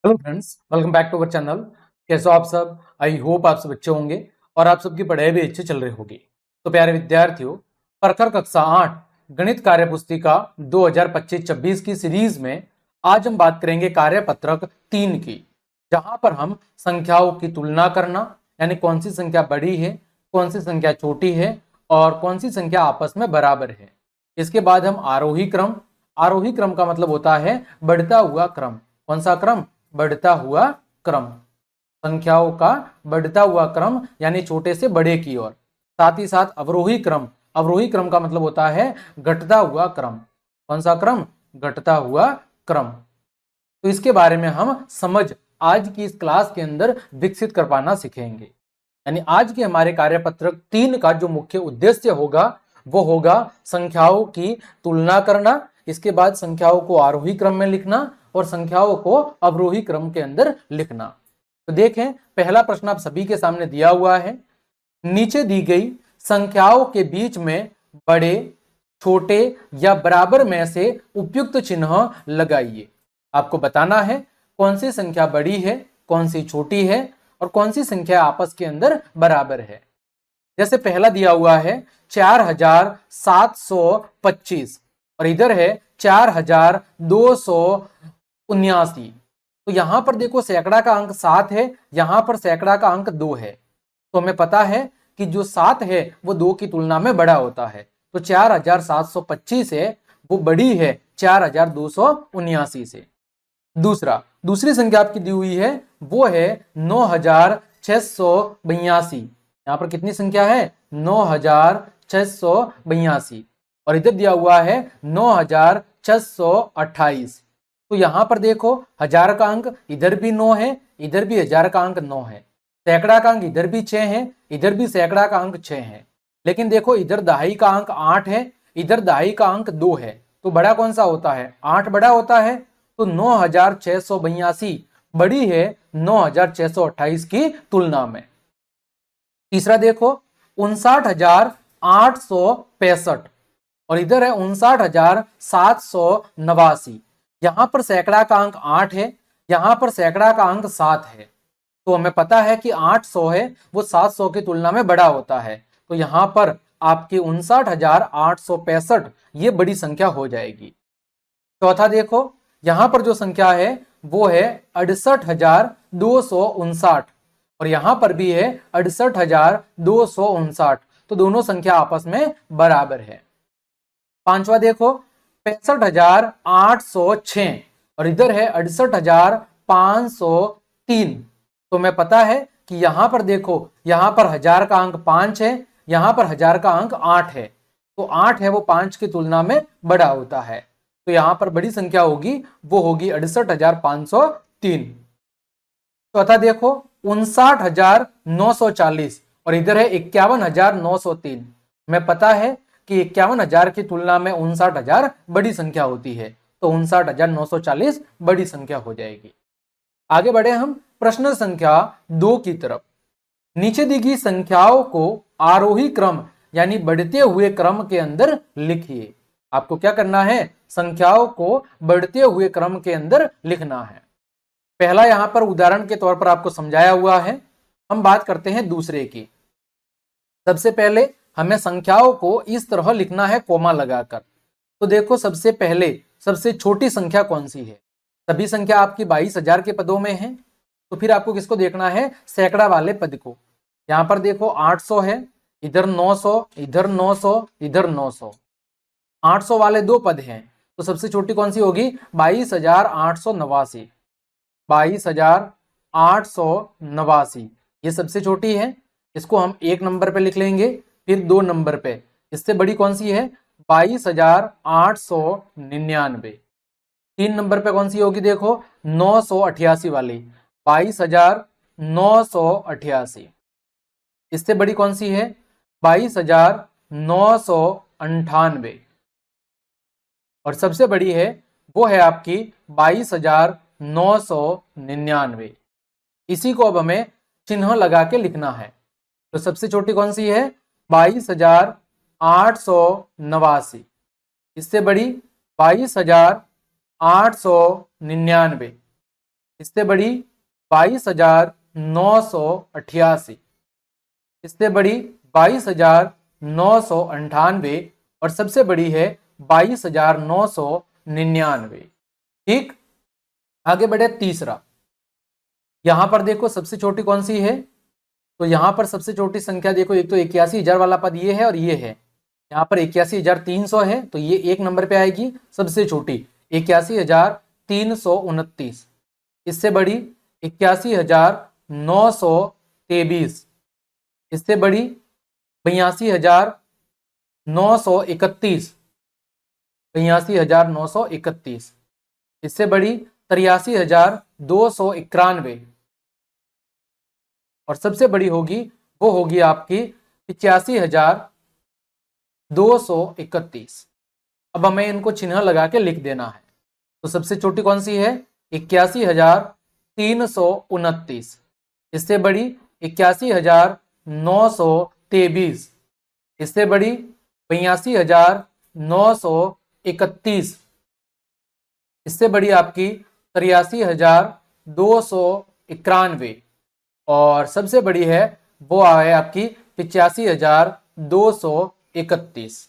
Hello friends, welcome back to our channel. कैसे हो आप सब? आई होप आप सब अच्छे होंगे और आप सबकी पढ़ाई भी अच्छी चल रही होगी। तो प्यारे विद्यार्थियों, प्रखर कक्षा 8 गणित कार्य पुस्तिका 2025-26 की सीरीज में आज हम बात करेंगे कार्यपत्रक 3 की, जहां पर हम संख्याओं की तुलना करना, यानी कौन सी संख्या बड़ी है, कौन सी संख्या छोटी है और कौन सी संख्या आपस में बराबर है। इसके बाद हम आरोही क्रम का मतलब होता है बढ़ता हुआ क्रम। कौन सा क्रम? बढ़ता हुआ क्रम। संख्याओं का बढ़ता हुआ क्रम यानी छोटे से बड़े की ओर। साथ ही साथ अवरोही क्रम का मतलब होता है घटता हुआ क्रम। कौन सा क्रम? घटता हुआ क्रम। तो इसके बारे में हम समझ आज की इस क्लास के अंदर विकसित कर पाना सीखेंगे। यानी आज के हमारे कार्यपत्रक 3 का जो मुख्य उद्देश्य होगा वो होगा संख्याओं की तुलना करना, इसके बाद संख्याओं को आरोही क्रम में लिखना और संख्याओं को अवरोही क्रम के अंदर लिखना। तो देखें, पहला प्रश्न आप सभी के सामने दिया हुआ है। नीचे दी गई संख्याओं के बीच में बड़े, छोटे या बराबर में से उपयुक्त चिन्ह लगाइए। आपको बताना है कौन सी संख्या बड़ी है, कौन सी छोटी है और कौन सी संख्या आपस के अंदर बराबर है। जैसे पहला दिया हुआ है 4725 और इधर है 4279। तो यहां पर देखो सैकड़ा का अंक 7 है, यहां पर सैकड़ा का अंक 2 है। तो हमें पता है कि जो 7 है वो 2 की तुलना में बड़ा होता है। तो 4725 है वो बड़ी है 4279 से। दूसरी संख्या आपकी दी हुई है वो है 9682। यहां पर कितनी संख्या है? 9682 और इधर दिया हुआ है 9628। तो यहां पर देखो हजार का अंक इधर भी 9 है, इधर भी हजार का अंक 9 है। सैकड़ा का अंक इधर भी 6 है, इधर भी सैकड़ा का अंक 6 है। लेकिन देखो इधर दहाई का अंक 8 है, इधर दहाई का अंक 2 है। तो बड़ा कौन सा होता है? 8 बड़ा होता है। तो 9682 बड़ी है 9628 की तुलना में। तीसरा देखो 59865 और इधर है 59789। यहां पर सैकड़ा का अंक 8 है, यहां पर सैकड़ा का अंक 7 है। तो हमें पता है कि 800 है वो 700 की तुलना में बड़ा होता है। तो यहां पर आपकी 59865 ये बड़ी संख्या हो जाएगी। चौथा देखो, यहां पर जो संख्या है वो है 68259 और यहां पर भी है 68259। तो दोनों संख्या आपस में बराबर है। पांचवा देखो 65806 और इधर है 68503। तो मैं पता है कि यहां पर देखो, यहां पर हजार का अंक 5 है, यहां पर हजार का अंक 8 है। तो 8 है वो 5 की तुलना में बड़ा होता है। तो यहां पर बड़ी संख्या होगी वो होगी 68503। चौथा देखो 59940 और इधर है 51903। हमें पता है कि 51000 की तुलना में 59000 बड़ी संख्या होती है। तो 59940 बड़ी संख्या हो जाएगी। आगे बढ़े हम प्रश्न संख्या 2 की तरफ। नीचे दी गई संख्याओं को आरोही क्रम यानी बढ़ते हुए क्रम के अंदर लिखिए। आपको क्या करना है? संख्याओं को बढ़ते हुए क्रम के अंदर लिखना है। पहला यहां पर उदाहरण के तौर पर आपको समझाया हुआ है। हम बात करते हैं दूसरे की। सबसे पहले हमें संख्याओं को इस तरह लिखना है कोमा लगाकर। तो देखो सबसे पहले सबसे छोटी संख्या कौन सी है? सभी संख्या आपकी 22000 के पदों में है। तो फिर आपको किसको देखना है? सैकड़ा वाले पद को। यहां पर देखो 800 है, इधर 900, इधर 900, इधर 900। 800 वाले दो पद हैं। तो सबसे छोटी कौन सी होगी? 22889। 22889 ये सबसे छोटी है। इसको हम 1 नंबर पे लिख लेंगे, फिर 2 नंबर पे। इससे बड़ी कौन सी है? 22899। 3 नंबर पे कौन सी होगी? देखो 988 वाली, 22988। इससे बड़ी कौन सी है? 22998। और सबसे बड़ी है वो है आपकी 22999। इसी को अब हमें चिन्ह लगा के लिखना है। तो सबसे छोटी कौन सी है? 22889। इससे बड़ी 22899। इससे बड़ी 22,988, इससे बड़ी 22,998 और सबसे बड़ी है 22,999। ठीक, आगे बढ़े तीसरा। यहां पर देखो सबसे छोटी कौन सी है, तो यहां पर सबसे छोटी संख्या देखो, एक तो 81,000 वाला पद ये है और ये है। यहाँ पर 81,300 है तो ये एक नंबर पे आएगी सबसे छोटी 81,329। इससे बड़ी 81,923, इससे बड़ी 82,931, 82,931, इससे बड़ी 83,291 और सबसे बड़ी होगी वो होगी आपकी 85,231। अब हमें इनको चिन्ह लगा के लिख देना है। तो सबसे छोटी कौन सी है, 81,329, इससे बड़ी 81,923, इससे बड़ी 82,931, इससे बड़ी आपकी 83,291 और सबसे बड़ी है वो है आपकी 85,231।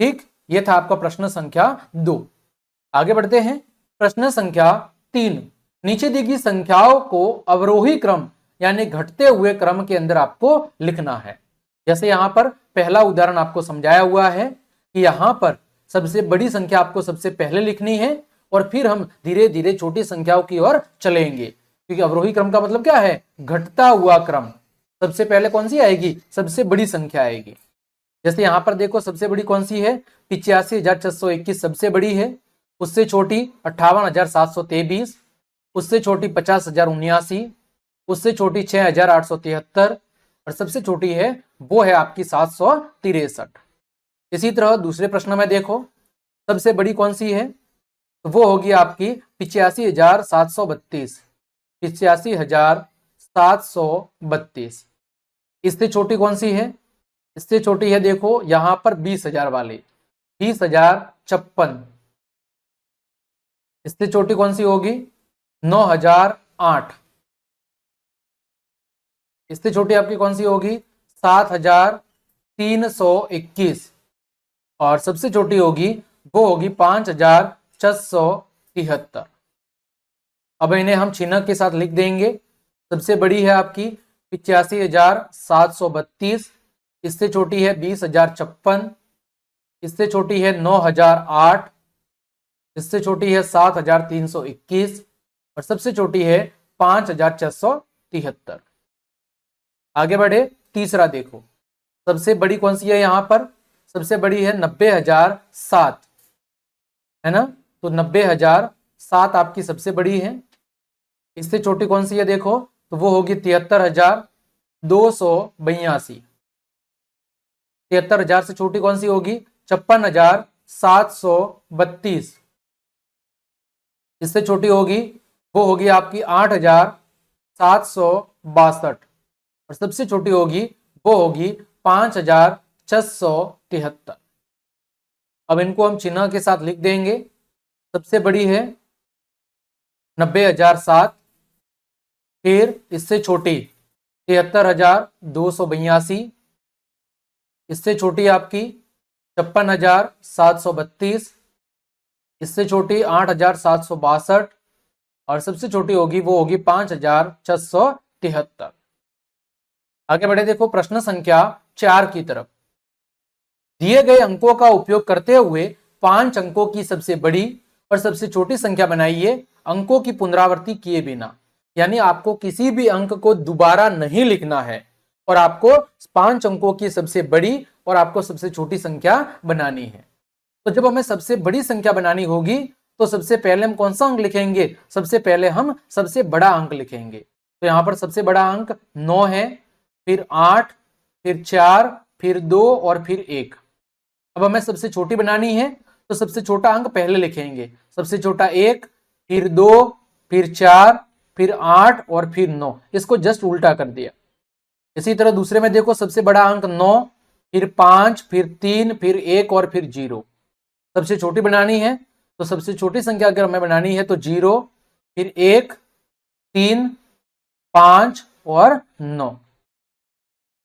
ठीक, ये था आपका प्रश्न संख्या 2। आगे बढ़ते हैं प्रश्न संख्या 3। नीचे दी गई संख्याओं को अवरोही क्रम यानी घटते हुए क्रम के अंदर आपको लिखना है। जैसे यहां पर पहला उदाहरण आपको समझाया हुआ है कि यहां पर सबसे बड़ी संख्या आपको सबसे पहले लिखनी है और फिर हम धीरे धीरे छोटी संख्याओं की ओर चलेंगे, क्योंकि अवरोही क्रम का मतलब क्या है, घटता हुआ क्रम। सबसे पहले कौन सी आएगी, सबसे बड़ी संख्या आएगी। जैसे यहां पर देखो सबसे बड़ी कौन सी है, 85,621 सबसे बड़ी है, उससे छोटी 58,723, उससे छोटी 50,079, उससे छोटी 6,873 और सबसे छोटी है वो है आपकी 763। इसी तरह दूसरे प्रश्न में देखो सबसे बड़ी कौन सी है, तो वो होगी आपकी 85,732, 85,732। इससे छोटी कौन सी है, इससे छोटी है देखो यहां पर 20,000 वाले 20,056। इससे छोटी कौन सी होगी 9,008। इससे छोटी आपकी कौन सी होगी 7,321 और सबसे छोटी होगी वो होगी 5,673। अब इन्हें हम चिन्ह के साथ लिख देंगे। सबसे बड़ी है आपकी 85,732, इससे छोटी है 20,056, इससे छोटी है 9,008, इससे छोटी है 7,321 और सबसे छोटी है 5,673। आगे बढ़े तीसरा देखो सबसे बड़ी कौन सी है, यहां पर सबसे बड़ी है 90,007 है ना, तो 90,007 आपकी सबसे बड़ी है। इससे छोटी कौन सी है देखो, तो वो होगी 73,282। 73,000 से छोटी कौन सी होगी 56,732। इससे छोटी होगी वो होगी आपकी 8,762 और सबसे छोटी होगी वो होगी 5,673। अब इनको हम चिन्ह के साथ लिख देंगे। सबसे बड़ी है 90,007, फिर इससे छोटी 73,282, इससे छोटी आपकी 56,732, इससे छोटी 8,762 और सबसे छोटी होगी वो होगी 5,673। आगे बढ़े देखो प्रश्न संख्या 4 की तरफ। दिए गए अंकों का उपयोग करते हुए 5 अंकों की सबसे बड़ी और सबसे छोटी संख्या बनाइए अंकों की पुनरावृत्ति किए बिना। यानी आपको किसी भी अंक को दोबारा नहीं लिखना है और आपको 5 अंकों की सबसे बड़ी और आपको सबसे छोटी संख्या बनानी है। तो जब हमें सबसे बड़ी संख्या बनानी होगी तो सबसे पहले हम कौन सा अंक लिखेंगे, सबसे पहले हम सबसे बड़ा अंक लिखेंगे। तो यहां पर सबसे बड़ा अंक 9 है, फिर 8, फिर 4, फिर 2 और फिर 1। अब हमें सबसे छोटी बनानी है तो सबसे छोटा अंक पहले लिखेंगे। सबसे छोटा 1, फिर 2, फिर 4, फिर 8 और फिर 9। इसको जस्ट उल्टा कर दिया। इसी तरह दूसरे में देखो सबसे बड़ा अंक 9, फिर 5, फिर 3, फिर 1 और फिर 0। सबसे छोटी बनानी है तो सबसे छोटी संख्या अगर हमें बनानी है तो 0, फिर 1, 3, 5 और 9।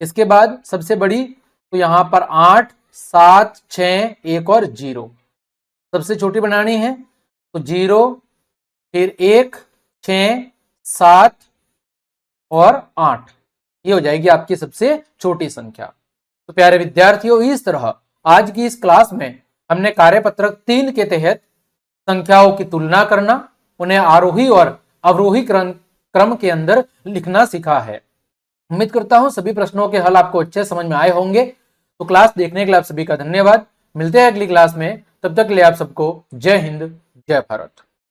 इसके बाद सबसे बड़ी तो यहां पर 8, 7, 6, 1 और 0। सबसे छोटी बनानी है तो 0, फिर 1, 6, 7 और 8। ये हो जाएगी आपकी सबसे छोटी संख्या। तो प्यारे विद्यार्थियों, इस तरह आज की इस क्लास में हमने कार्यपत्रक 3 के तहत संख्याओं की तुलना करना, उन्हें आरोही और अवरोही क्रम के अंदर लिखना सीखा है। उम्मीद करता हूं सभी प्रश्नों के हल आपको अच्छे समझ में आए होंगे। तो क्लास देखने के लिए आप सभी का धन्यवाद। मिलते हैं अगली क्लास में, तब तक के लिए आप सबको जय हिंद, जय भारत।